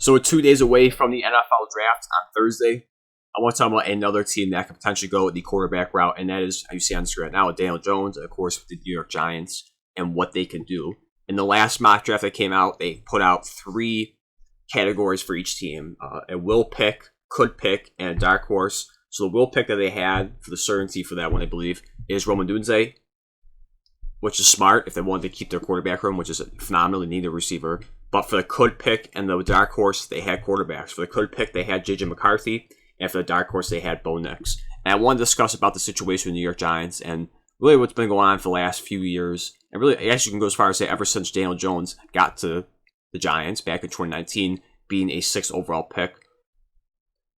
So we're 2 days away from the NFL draft on Thursday. I want to talk about another team that could potentially go the quarterback route, and that is, as you see on the screen right now, with Daniel Jones, and of course with the New York Giants, and what they can do. In the last mock draft that came out, they put out 3 categories for each team. A will pick, could pick, and a dark horse. So the will pick that they had for the certainty for that one, I believe, is Rome Odunze, which is smart if they wanted to keep their quarterback room, which is phenomenal. They need a receiver. But for the could pick and the dark horse, they had quarterbacks. For the could pick, they had J.J. McCarthy. And for the dark horse, they had Bo Nix. And I want to discuss about the situation with the New York Giants and really what's been going on for the last few years. And really, I guess you can go as far as say ever since Daniel Jones got to the Giants back in 2019, being a 6th overall pick.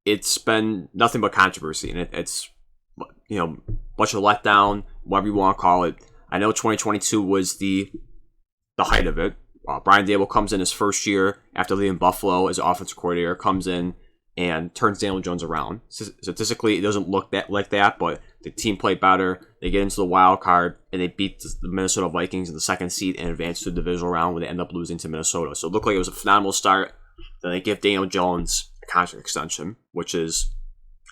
It's been nothing but controversy. And it's, bunch of letdown, whatever you want to call it. I know 2022 was the height of it. Brian Daboll comes in his first year after leaving Buffalo as offensive coordinator, comes in and turns Daniel Jones around. Statistically, it doesn't look like that, but the team played better. They get into the wild card, and they beat the Minnesota Vikings in the 2nd seed and advance to the divisional round, where they end up losing to Minnesota. So it looked like it was a phenomenal start. Then they give Daniel Jones a contract extension, which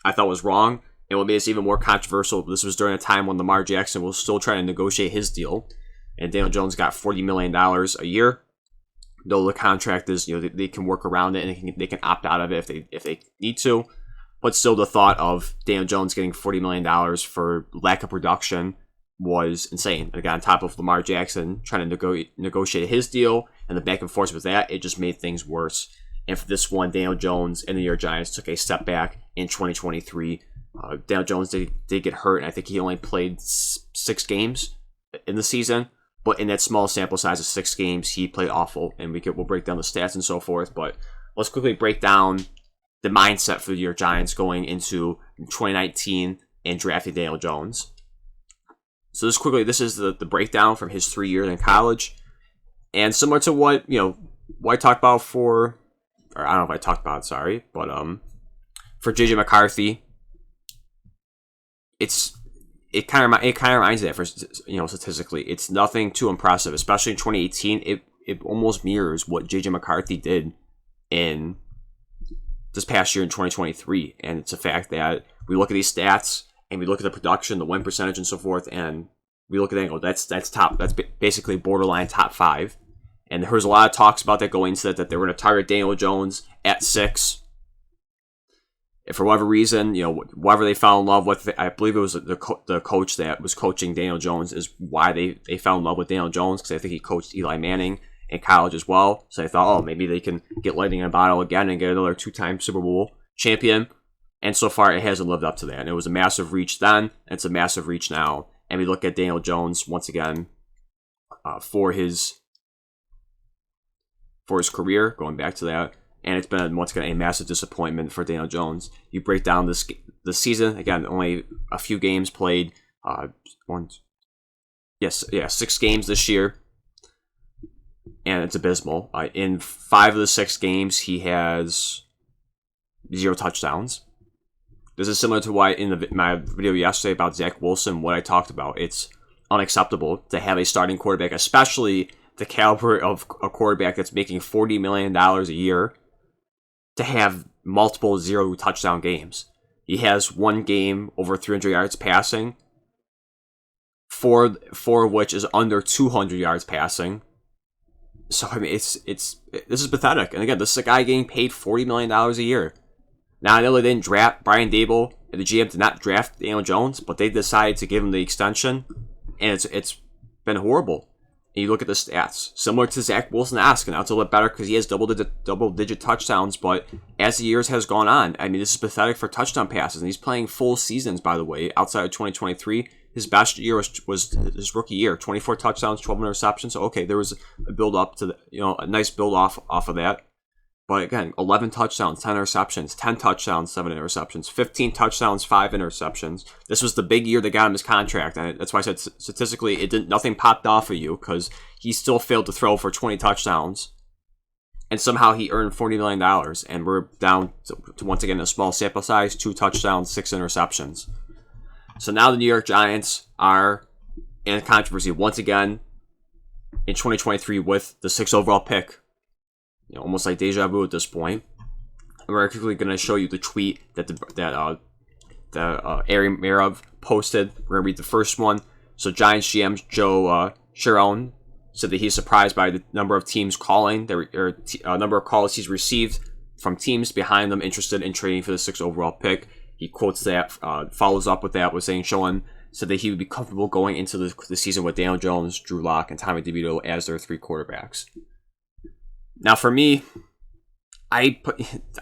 I thought was wrong. And what made it even more controversial, this was during a time when Lamar Jackson was still trying to negotiate his deal. And Daniel Jones got $40 million a year. Though the contract is, they can work around it and they can opt out of it if they need to. But still, the thought of Daniel Jones getting $40 million for lack of production was insane. And again, on top of Lamar Jackson trying to negotiate his deal and the back and forth with that, it just made things worse. And for this one, Daniel Jones and the New York Giants took a step back in 2023. Daniel Jones did get hurt, and I think he only played 6 games in the season. But in that small sample size of 6 games, he played awful, and we'll break down the stats and so forth. But let's quickly break down the mindset for the New York Giants going into 2019 and drafting Daniel Jones. So this is the breakdown from his 3 years in college, and similar to what I talked about for J.J. McCarthy, It kind of reminds me of that for, statistically. It's nothing too impressive, especially in 2018. It almost mirrors what J.J. McCarthy did in this past year in 2023. And it's a fact that we look at these stats and we look at the production, the win percentage and so forth, and we look at that and go, that's top. That's basically borderline top 5. And there was a lot of talks about that going into that they were going to target Daniel Jones at 6. If for whatever reason, whatever they fell in love with, I believe it was the coach that was coaching Daniel Jones is why they fell in love with Daniel Jones, because I think he coached Eli Manning in college as well. So they thought, maybe they can get lightning in a bottle again and get another 2-time Super Bowl champion. And so far, it hasn't lived up to that. And it was a massive reach then. It's a massive reach now. And we look at Daniel Jones once again for his career, going back to that. And it's been, once again, a massive disappointment for Daniel Jones. You break down the season, again, only a few games played. 6 games this year. And it's abysmal. In 5 of the 6 games, he has 0 touchdowns. This is similar to why in my video yesterday about Zach Wilson, what I talked about. It's unacceptable to have a starting quarterback, especially the caliber of a quarterback that's making $40 million a year, to have multiple 0 touchdown games. He has 1 game over 300 yards passing, 4 of which is under 200 yards passing. So this is pathetic. And again, this is a guy getting paid $40 million a year. Now I know they didn't draft Brian Daboll, and the GM did not draft Daniel Jones, but they decided to give him the extension, and it's been horrible. And you look at the stats, similar to Zach Wilson-esque, and now it's a little bit better because he has double-digit touchdowns, but as the years has gone on, this is pathetic for touchdown passes, and he's playing full seasons, by the way, outside of 2023. His best year was his rookie year, 24 touchdowns, 12 interceptions. So, okay, there was a build-up to, a nice build-off of that. But again, 11 touchdowns, 10 interceptions, 10 touchdowns, 7 interceptions, 15 touchdowns, 5 interceptions. This was the big year that got him his contract, and that's why I said statistically nothing popped off of you, because he still failed to throw for 20 touchdowns, and somehow he earned $40 million, and we're down to once again a small sample size, 2 touchdowns, 6 interceptions. So now the New York Giants are in controversy once again in 2023 with the 6th overall pick. almost like deja vu at this point. We're quickly going to show you the tweet that Ari Merov posted. We're going to read the first one. So Giants GM Joe Chiron said that he's surprised by the number of teams calling, number of calls he's received from teams behind them interested in trading for the 6th overall pick. He quotes that, follows up with that, with saying Schoen said that he would be comfortable going into the season with Daniel Jones, Drew Lock, and Tommy DeVito as their 3 quarterbacks. Now, for me, I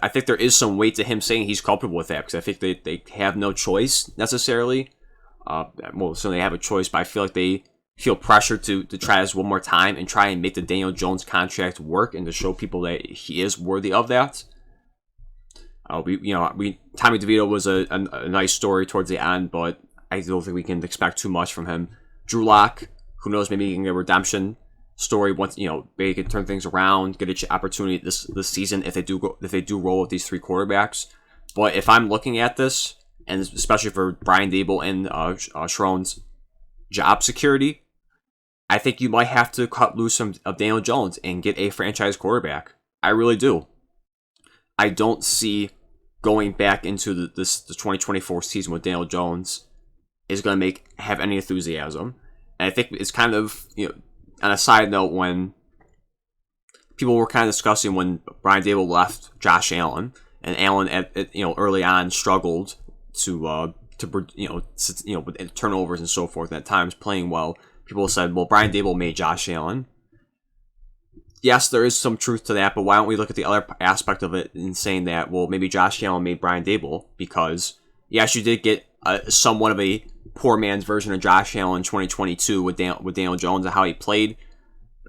think there is some weight to him saying he's comfortable with that, because I think they have no choice necessarily. So they have a choice, but I feel like they feel pressure to try this one more time and try and make the Daniel Jones contract work and to show people that he is worthy of that. Tommy DeVito was a nice story towards the end, but I don't think we can expect too much from him. Drew Lock, who knows, maybe he can get a redemption story once, maybe he can turn things around, get an opportunity this season if they do roll with these 3 quarterbacks. But if I'm looking at this, and especially for Brian Daboll and Chiron's job security, I think you might have to cut loose of Daniel Jones and get a franchise quarterback. I really do. I don't see going back into the 2024 season with Daniel Jones is going to have any enthusiasm. And I think it's kind of, on a side note, when people were kind of discussing when Brian Daboll left Josh Allen, and Allen early on struggled to with turnovers and so forth, and at times playing well, people said, well, Brian Daboll made Josh Allen. Yes, there is some truth to that, but why don't we look at the other aspect of it and saying that, well, maybe Josh Allen made Brian Daboll, because yes, you did get somewhat of a poor man's version of Josh Allen in 2022 with Daniel Jones and how he played.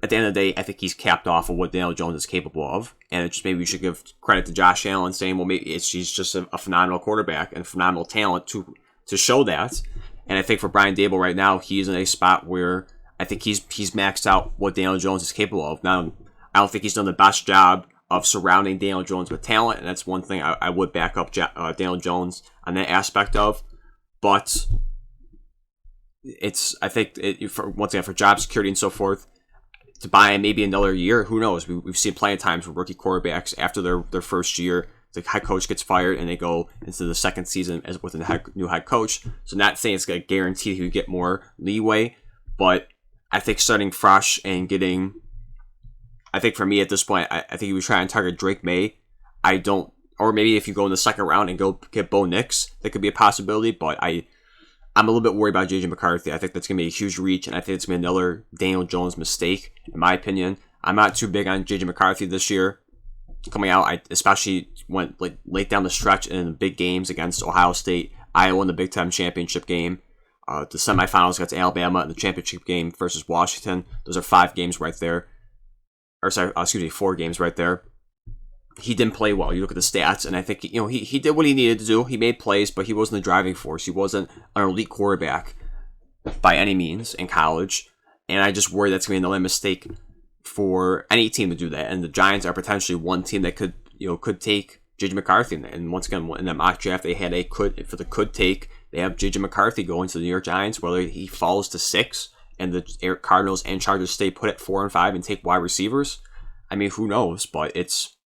At the end of the day, I think he's capped off of what Daniel Jones is capable of, and it's just maybe we should give credit to Josh Allen, saying, well, maybe he's just a phenomenal quarterback and phenomenal talent to show that. And I think for Brian Daboll right now, he's in a spot where I think he's maxed out what Daniel Jones is capable of. Now, I don't think he's done the best job of surrounding Daniel Jones with talent, and that's one thing I would back up Daniel Jones on that aspect of. But I think for job security and so forth, to buy maybe another year, who knows? We've seen plenty of times where rookie quarterbacks, after their first year, the head coach gets fired and they go into the second season as with a new head coach. So not saying it's going to guarantee he would get more leeway, but I think starting fresh and getting, I think for me at this point, I think he was trying to target Drake May. Or maybe if you go in the second round and go get Bo Nix, that could be a possibility, but I'm a little bit worried about J.J. McCarthy. I think that's going to be a huge reach, and I think it's going to be another Daniel Jones mistake, in my opinion. I'm not too big on J.J. McCarthy this year. Coming out, I especially went late down the stretch in the big games against Ohio State, Iowa in the Big Ten championship game, the semifinals against Alabama, and the championship game versus Washington. Those are 5 games right there. 4 games right there. He didn't play well. You look at the stats, and I think he did what he needed to do. He made plays, but he wasn't the driving force. He wasn't an elite quarterback by any means in college, and I just worry that's going to be another mistake for any team to do that. And the Giants are potentially one team that could take J.J. McCarthy. And once again, in that mock draft, they had could take. They have J.J. McCarthy going to the New York Giants, whether he falls to 6 and the Cardinals and Chargers stay put at 4 and 5 and take wide receivers. I mean, who knows? But it's.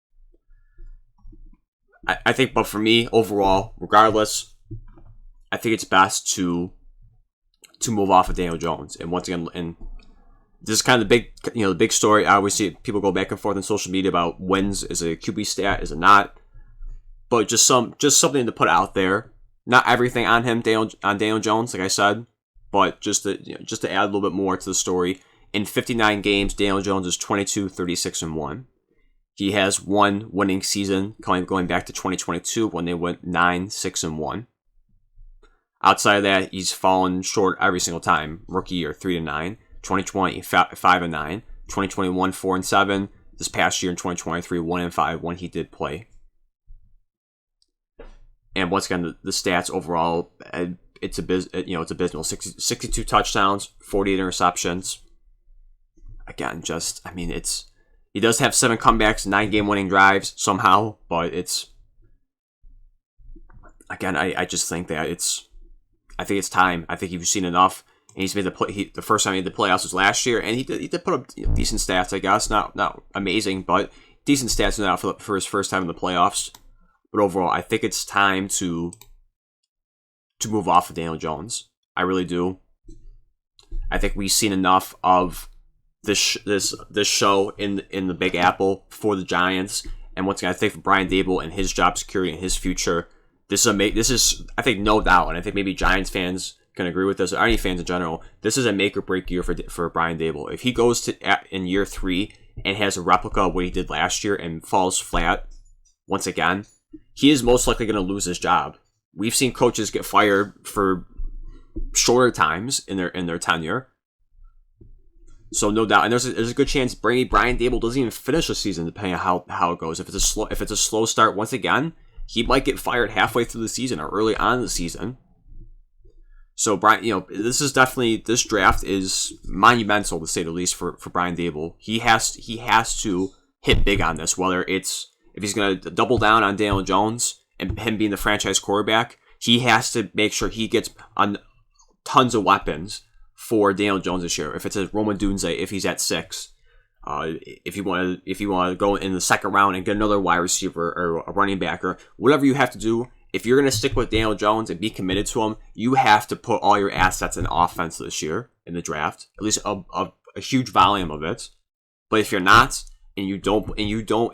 I think, but for me, overall, regardless, I think it's best to move off of Daniel Jones. And once again, and this is kind of the big story. I always see people go back and forth on social media about wins is a QB stat, is it not? But just something to put out there. Not everything on him, on Daniel Jones, like I said, but just to add a little bit more to the story. In 59 games, Daniel Jones is 22, 36, and 1. He has one winning season going back to 2022 when they went 9, 6, and 1. Outside of that, he's fallen short every single time. Rookie year 3 and 9, 2020 5 and 9, 2021 4 and 7. This past year in 2023 1 and 5 when he did play. And once again, the stats overall, it's abysmal. 62 touchdowns, 48 interceptions. Again, he does have 7 comebacks, 9 game-winning drives somehow, but it's, again, I just think that I think it's time. I think you've seen enough, and he's made the first time he made the playoffs was last year, and he did put up decent stats, I guess, not amazing, but decent stats now for his first time in the playoffs. But overall, I think it's time to move off of Daniel Jones. I really do. I think we've seen enough of this show in the Big Apple for the Giants. And once again, I think for Brian Daboll and his job security and his future, this is I think no doubt, and I think maybe Giants fans can agree with this, or any fans in general. This is a make or break year for Brian Daboll. If he goes to in year 3 and has a replica of what he did last year and falls flat once again, he is most likely going to lose his job. We've seen coaches get fired for shorter times in their tenure. So no doubt, and there's a good chance Brian Daboll doesn't even finish the season, depending on how it goes. If it's a slow start once again, he might get fired halfway through the season or early on in the season. So Brian, this draft is monumental to say the least for Brian Daboll. He has to hit big on this, whether it's if he's going to double down on Daniel Jones and him being the franchise quarterback, he has to make sure he gets on tons of weapons for Daniel Jones this year. If it's a Roman Dunze, if he's at 6, if you want to go in the second round and get another wide receiver or a running back or whatever you have to do, if you're going to stick with Daniel Jones and be committed to him, you have to put all your assets in offense this year in the draft, at least a huge volume of it. But if you're not, and you don't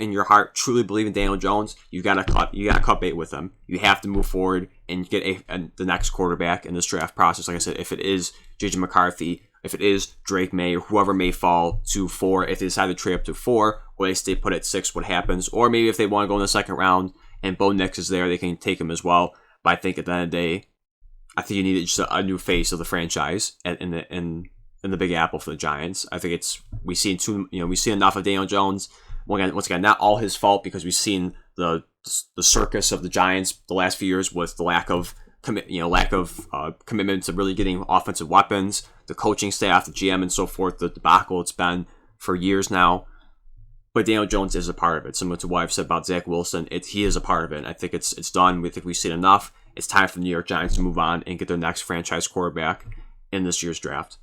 in your heart truly believe in Daniel Jones, you gotta cut bait with him. You have to move forward and get the next quarterback in this draft process. Like I said, if it is JJ McCarthy, if it is Drake May, or whoever may fall to 4, if they decide to trade up to 4, or they stay put at 6, what happens? Or maybe if they want to go in the second round and Bo Nix is there, they can take him as well. But I think at the end of the day, I think you need just a new face of the franchise in the Big Apple for the Giants. I think we see enough of Daniel Jones. Once again, not all his fault, because we've seen the circus of the Giants the last few years with the lack of commitment to really getting offensive weapons, the coaching staff, the GM, and so forth. The debacle it's been for years now. But Daniel Jones is a part of it. Similar to what I've said about Zach Wilson, he is a part of it. And I think it's done. We think we've seen enough. It's time for the New York Giants to move on and get their next franchise quarterback in this year's draft.